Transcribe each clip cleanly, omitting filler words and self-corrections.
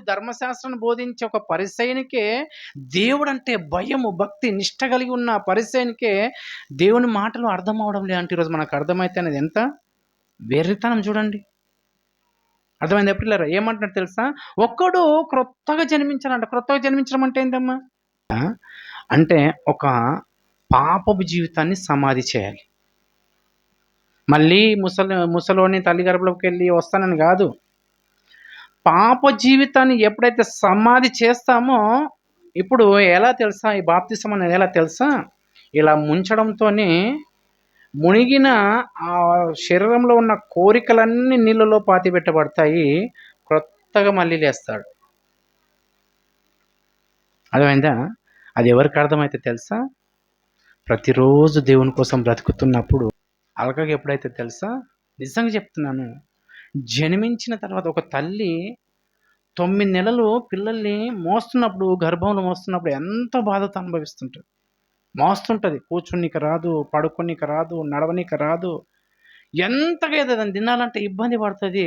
ధర్మశాస్త్రాన్ని బోధించే ఒక పరిసయ్యునికే, దేవుడంటే భయము, భక్తి, నిష్ట కలిగి ఉన్న పరిసయ్యునికే దేవుని మాటలు అర్థం అవ్వడం లేదంటే ఈరోజు మనకు అర్థమైతే అనేది ఎంత వెర్రితనం చూడండి. అర్థమైంది పిల్లరా? ఏమంటున్నాడు తెలుసా? ఒక్కడు క్రొత్తగా జన్మించాలంట. క్రొత్తగా జన్మించడం అంటే ఏంటమ్మా? అంటే ఒక పాపపు జీవితాన్ని సమాధి చేయాలి. మళ్ళీ ముసలోని తల్లి గర్భంలోకి వెళ్ళి వస్తానని కాదు. పాప జీవితాన్ని ఎప్పుడైతే సమాధి చేస్తామో, ఇప్పుడు ఎలా తెలుసా ఈ బాప్తిసం అనేది ఎలా తెలుసా? ఇలా ముంచడంతోనే మునిగిన ఆ శరీరంలో ఉన్న కోరికలన్నీ నీళ్ళలో పాతిపెట్టబడతాయి. క్రొత్తగా మళ్ళీ లేస్తాడు. అర్థమైందా? అది ఎవరికి అర్థమైతే తెలుసా? ప్రతిరోజు దేవుని కోసం బ్రతుకుతున్నప్పుడు అలకగా ఎప్పుడైతే తెలుసా? నిజంగా చెప్తున్నాను, జన్మించిన తర్వాత ఒక తల్లి 9 నెలలు పిల్లల్ని మోస్తున్నప్పుడు, గర్భంలో మోస్తున్నప్పుడు ఎంత బాధతో అనుభవిస్తుంటుంది. మోస్తుంటుంది, కూర్చున్నీకి రాదు, పడుకోనీకి రాదు, నడవనీకి రాదు, ఎంతగా ఏదైనా తినాలంటే ఇబ్బంది పడుతుంది.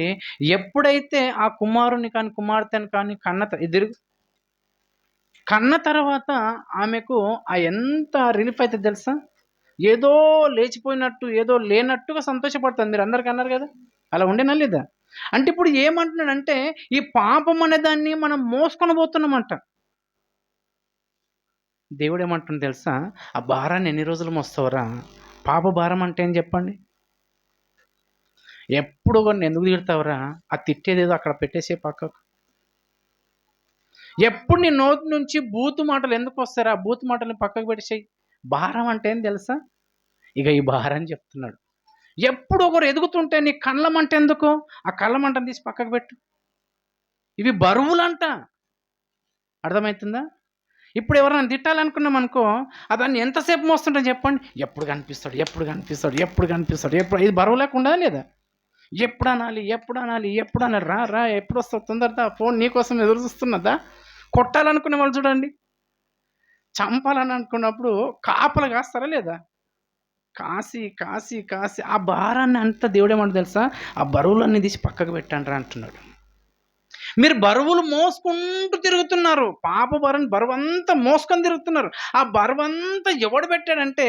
ఎప్పుడైతే ఆ కుమారుని కానీ కుమార్తెను కానీ కన్న తర్వాత ఆమెకు ఆ ఎంత రిలీఫ్ అయితే తెలుసా? ఏదో లేచిపోయినట్టు, ఏదో లేనట్టుగా సంతోషపడుతుంది. మీరు అందరికీ అన్నారు కదా, అలా ఉండేనా లేదా? అంటే ఇప్పుడు ఏమంటున్నాడంటే, ఈ పాపం అనే దాన్ని మనం మోసుకొని పోతున్నామంట. దేవుడు ఏమంటుంది తెలుసా? ఆ భారాన్ని ఎన్ని రోజులు మోస్తావరా? పాప భారం అంటే ఏం చెప్పండి? ఎప్పుడు కొన్ని ఎందుకు తిడతావరా? ఆ తిట్టేదేదో అక్కడ పెట్టేసే పక్కకు. ఎప్పుడు నీ నోటి నుంచి బూతు మాటలు ఎందుకు వస్తారా? ఆ బూతు మాటలను పక్కకు పెట్టేసేయి. భారం అంటే ఏం తెలుసా? ఇక ఈ భారాన్ని చెప్తున్నాడు. ఎప్పుడు ఒకరు ఎదుగుతుంటే నీ కళ్ళమంట ఎందుకు? ఆ కళ్ళమంటను తీసి పక్కకు పెట్టు. ఇవి బరువులంట. అర్థమవుతుందా? ఇప్పుడు ఎవరైనా తిట్టాలనుకున్నాం అనుకో, దాన్ని ఎంతసేపు మోస్తుంటాం చెప్పండి? ఎప్పుడు కనిపిస్తాడు, ఎప్పుడు కనిపిస్తాడు, ఎప్పుడు కనిపిస్తాడు, ఎప్పుడు. ఇది బరువు లేకుండా లేదా? ఎప్పుడు అనాలి, ఎప్పుడు అనాలి, ఎప్పుడు అనాలి? రా రా, ఎప్పుడు వస్తావు, తొందరదా, ఫోన్ నీకోసం ఎదురు చూస్తున్నదా? కొట్టాలనుకునే వాళ్ళు చూడండి, చంపాలని అనుకున్నప్పుడు కాపలు కాస్తారా లేదా? కాసి కాసి కాసి ఆ భారాన్ని అంతా దేవుడేమంటే తెలుసా? ఆ బరువులన్నీ తీసి పక్కకు పెట్టండి అంటున్నాడు. మీరు బరువులు మోసుకుంటూ తిరుగుతున్నారు. పాప బరువు అంతా మోసుకొని తిరుగుతున్నారు. ఆ బరువు అంతా ఎవడు పెట్టాడంటే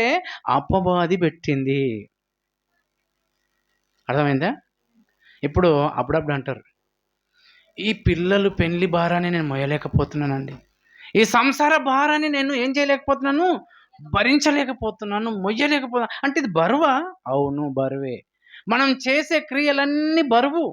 అపవాది పెట్టింది. అర్థమైందా? ఇప్పుడు అప్పుడప్పుడు అంటారు, ఈ పిల్లలు పెళ్లి భారాన్ని నేను మొయ్యలేకపోతున్నానండి, ఈ సంసార భారాన్ని నేను ఏం చేయలేకపోతున్నాను, భరించలేకపోతున్నాను, మొయ్యలేకపోతున్నాను. అంటే ఇది బరువా? అవును, బరువే. మనం చేసే క్రియలన్నీ బరువు.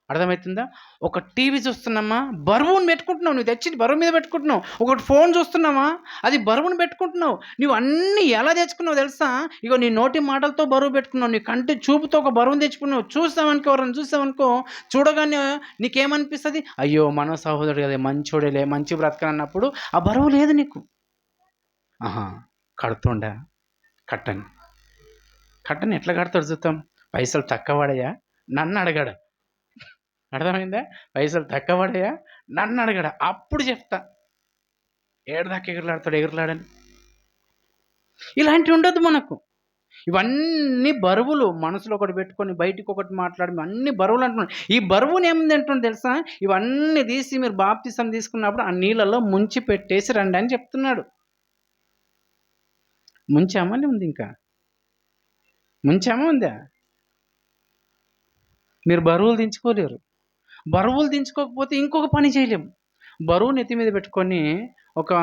అర్థమవుతుందా? ఒక టీవీ చూస్తున్నామా, బరువును పెట్టుకుంటున్నావు, నువ్వు తెచ్చి బరువు మీద పెట్టుకుంటున్నావు. ఒకటి ఫోన్ చూస్తున్నామా, అది బరువును పెట్టుకుంటున్నావు. నువ్వు అన్నీ ఎలా తెచ్చుకున్నావు తెలుసా? ఇగో నీ నోటి మాటలతో బరువు పెట్టుకున్నావు, నీ కంటి చూపుతో ఒక బరువును తెచ్చుకున్నావు. చూస్తావనుకో, ఎవరైనా చూస్తావనుకో, చూడగానే నీకేమనిపిస్తుంది? అయ్యో మన సహోదరుడు కదా, మంచోడేలే, మంచి బ్రతకనన్నప్పుడు ఆ బరువు లేదు నీకు. కడుతుండా, కట్టని ఎట్లా కడతాడు చూద్దాం. పైసలు తక్కువ పడయా, నన్ను అడగడా? అర్థమైందా? పైసలు తక్కువ పడయా, నన్ను అడగడా? అప్పుడు చెప్తా ఏడదాకా ఎగురులాడని. ఇలాంటివి ఉండదు మనకు. ఇవన్నీ బరువులు. మనసులో ఒకటి పెట్టుకొని బయటికి ఒకటి మాట్లాడి అన్ని బరువులు అంటున్నాడు. ఈ బరువుని ఏముంది అంటున్నాడు తెలుసా? ఇవన్నీ తీసి మీరు బాప్తిసం తీసుకున్నప్పుడు ఆ నీళ్ళలో ముంచి పెట్టేసి రండి అని చెప్తున్నాడు. ముంచామని ఉంది, ఇంకా ముంచామా ఉందా? మీరు బరువులు దించుకోలేరు. బరువులు దించుకోకపోతే ఇంకొక పని చేయలేము. బరువు నెత్తి మీద పెట్టుకొని, ఒక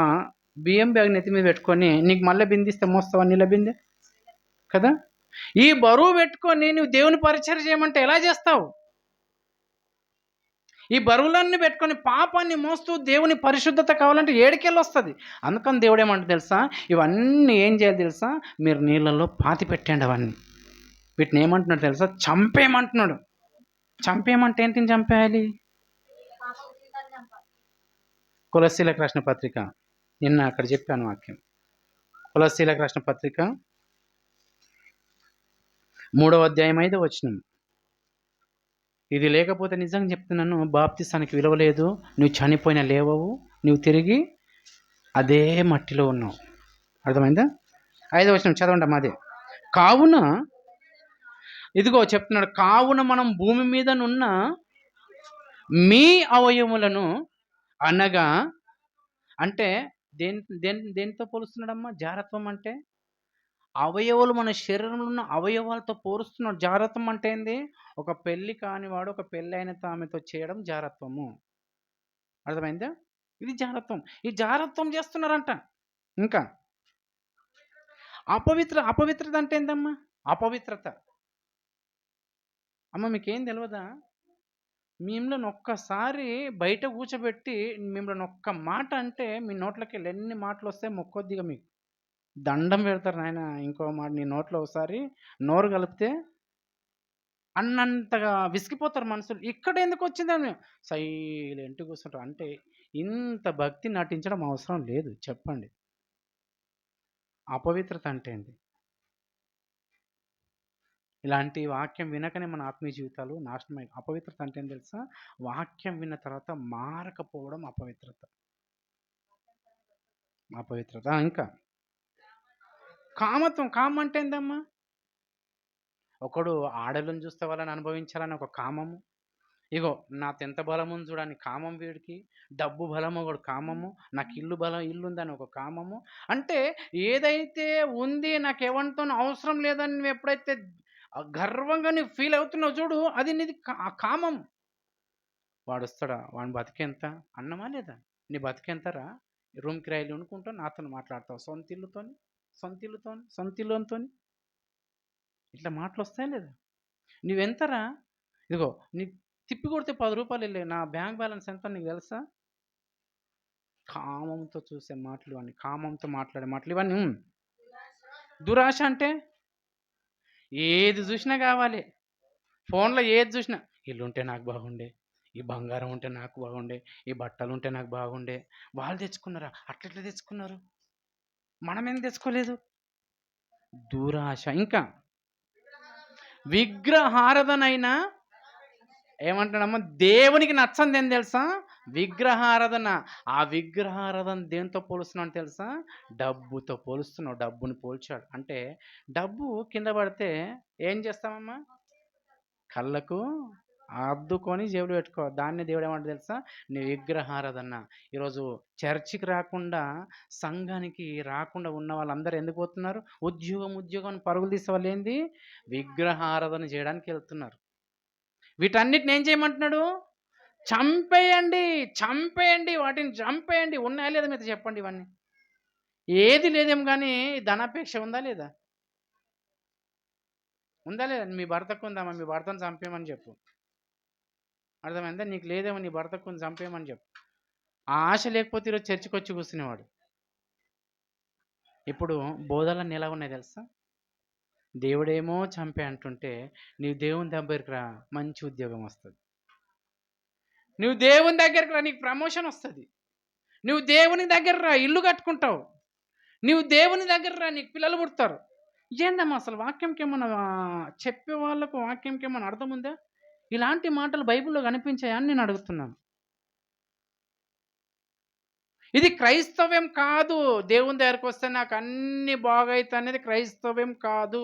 బియ్యం బ్యాగ్ నెత్తి మీద పెట్టుకొని, నీకు మళ్ళీ బిందిస్తే మోస్తావా నీళ్ళ బిందె కదా? ఈ బరువు పెట్టుకొని నువ్వు దేవుని పరిచయం చేయమంటే ఎలా చేస్తావు? ఈ బరువులన్నీ పెట్టుకొని పాపాన్ని మోస్తూ దేవుని పరిశుద్ధత కావాలంటే ఏడికెళ్ళి వస్తుంది. అందుకని దేవుడు ఏమంటే తెలుసా? ఇవన్నీ ఏం చేయాలి తెలుసా? మీరు నీళ్ళల్లో పాతి పెట్టండి. అవన్నీ వీటిని ఏమంటున్నాడు తెలుసా? చంపేయమంటున్నాడు. చంపేయమంటే ఏంటిని చంపేయాలి? కొలస్సీలకు రాసిన పత్రిక, నిన్న అక్కడ చెప్పాను వాక్యం. కొలస్సీలకు రాసిన పత్రిక 3వ అధ్యాయం 5వ వచనం. ఇది లేకపోతే నిజంగా చెప్తున్నాను, బాప్తిసానికి విలువ లేదు. నువ్వు చనిపోయినా లేవవు, నువ్వు తిరిగి అదే మట్టిలో ఉన్నావు. అర్థమైందా? 5వ వచనం చదవండి మాదే. కావున ఇదిగో చెప్తున్నాడు, కావున మనం భూమి మీద నున్న మీ అవయవములను అనగా అంటే దేనితో పోలుస్తున్నాడమ్మా జారత్వం అంటే? అవయవాలు మన శరీరంలో ఉన్న అవయవాలతో పోలుస్తున్నాడు. జారత్వం అంటే ఏంది? ఒక పెళ్లి కానివాడు ఒక పెళ్ళైన ఆమెతో చేయడం జారత్వము. అర్థమైందా? ఇది జారత్వం. ఈ జారత్వం చేస్తున్నారంట. ఇంకా అపవిత్రత అంటే ఏందమ్మా? అపవిత్రత. అమ్మ మీకేం తెలవదా? మిమ్మల్ని ఒక్కసారి బయట కూర్చోబెట్టి మిమ్మల్ని ఒక్క మాట అంటే మీ నోట్లోకెళ్ళి ఎన్ని మాటలొస్తాయో మొక్కొద్దిగా మీకు. దండం పెడతారు నాయన ఇంకో మాట నీ నోట్లో ఒకసారి నోరు కలిపితే అన్నంతగా విసిగిపోతారు మనుషులు. ఇక్కడెందుకొచ్చిందని సైలెంట్‌గా కూర్చుంటారు. అంటే ఇంత భక్తి నటించడం అవసరం లేదు చెప్పండి. అపవిత్రత అంటే ఏంది? ఇలాంటి వాక్యం వినకనే మన ఆత్మీయ జీవితాలు నాశనమై అపవిత్రత అంటే ఏంటి తెలుసా? వాక్యం విన్న తర్వాత మారకపోవడం అపవిత్రత. అపవిత్రత. ఇంకా కామత్వం. కామం అంటే ఏందమ్మా? ఒకడు ఆడోళ్ళని చూస్తే వాళ్ళని అనుభవించాలని ఒక కామము. ఇగో నాకెంత బలముంది చూడని కామం వీడికి. డబ్బు బలం ఒకడు కామము. నాకు ఇల్లుందని ఒక కామము. అంటే ఏదైతే ఉంది నాకెవనితోని అవసరం లేదని నువ్వు ఎప్పుడైతే గర్వంగా నువ్వు ఫీల్ అవుతున్నావు చూడు అది నీది కామం. వాడొస్తాడా? వాని బతికెంత? అన్నమా లేదా? నీ బతికెంతరా? రూమ్ కిరాయిలు కొనుక్కుంటావు నాతోని మాట్లాడతావు. సొంతిల్లుతోని ఇట్లా మాటలొస్తాయా లేదా? నువ్వెంతరా? ఇదిగో నీకు తిప్పి కొడితే రూ. 10 నా బ్యాంక్ బ్యాలెన్స్ ఎంతో నీకు తెలుసా? కామంతో చూసే మాటలు ఇవన్నీ. కామంతో మాట్లాడే మాటలు ఇవన్నీ. దురాశ అంటే ఏది చూసినా కావాలి. ఫోన్‌లో ఏది చూసినా ఇల్లుంటే నాకు బాగుండే, ఈ బంగారం ఉంటే నాకు బాగుండే, ఈ బట్టలుంటే నాకు బాగుండే. వాళ్ళు తెచ్చుకున్నారా? అట్లెట్లా తెచ్చుకున్నారు? మనమెందుకు తెచ్చుకోలేదు? దురాశ. ఇంకా విగ్రహారాధనైనా ఏమంటాడమ్మా? దేవునికి నచ్చనిదేం తెలుసా? విగ్రహారాధన. ఆ విగ్రహారాధన దేనితో పోలుస్తున్నాడో తెలుసా? డబ్బుతో పోలుస్తున్నాడు. డబ్బుని పోల్చాడు. అంటే డబ్బు కింద పడితే ఏం చేస్తామమ్మా? కళ్ళకు అద్దుకొని జేబులో పెట్టుకోవాలి. దాన్నే దేవుడు ఏమంటాడో తెలుసా? నీ విగ్రహారాధన. ఈరోజు చర్చికి రాకుండా, సంఘానికి రాకుండా ఉన్న వాళ్ళందరూ ఎందుకు పోతున్నారు? ఉద్యోగం అని పరుగులు తీసే వాళ్ళేంది? విగ్రహారాధన చేయడానికి వెళ్తున్నారు. వీటన్నిటిని ఏం చేయమంటున్నాడు? చంపేయండి. చంపేయండి. వాటిని చంపేయండి. ఉన్నాయా లేదా మీతో చెప్పండి ఇవన్నీ? ఏది లేదేమో గానీ ధనాపేక్ష ఉందా లేదా? ఉందా లేదా? మీ భర్తకుందామా? మీ భర్తను చంపేయమని చెప్పు. అర్థమైందా? నీకు లేదేమో నీ భర్తకుంది చంపేయమని చెప్పు. ఆ ఆశ లేకపోతే ఈరోజు చర్చికొచ్చి కూర్చునేవాడు. ఇప్పుడు బోధలన్నీ ఎలా ఉన్నాయి తెలుసా? దేవుడేమో చంపే అంటుంటే, నీవు దేవుని దగ్గరికి రా మంచి ఉద్యోగం వస్తది. నువ్వు దేవుని దగ్గరికి రా నీకు ప్రమోషన్ వస్తది. నువ్వు దేవుని దగ్గర రా ఇల్లు కట్టుకుంటావు. నువ్వు దేవుని దగ్గర రా నీకు పిల్లలు పుడతారు. ఏందమ్మా అసలు వాక్యంకేమన్నా చెప్పే వాళ్ళకు వాక్యంకేమన్నా అర్థం ఉందా? ఇలాంటి మాటలు బైబిల్‌లో కనిపించాయా అని నేను అడుగుతున్నాను. ఇది క్రైస్తవ్యం కాదు. దేవుని దగ్గరకొస్తే నాకు అన్నీ బాగైతాయి అనేది క్రైస్తవ్యం కాదు.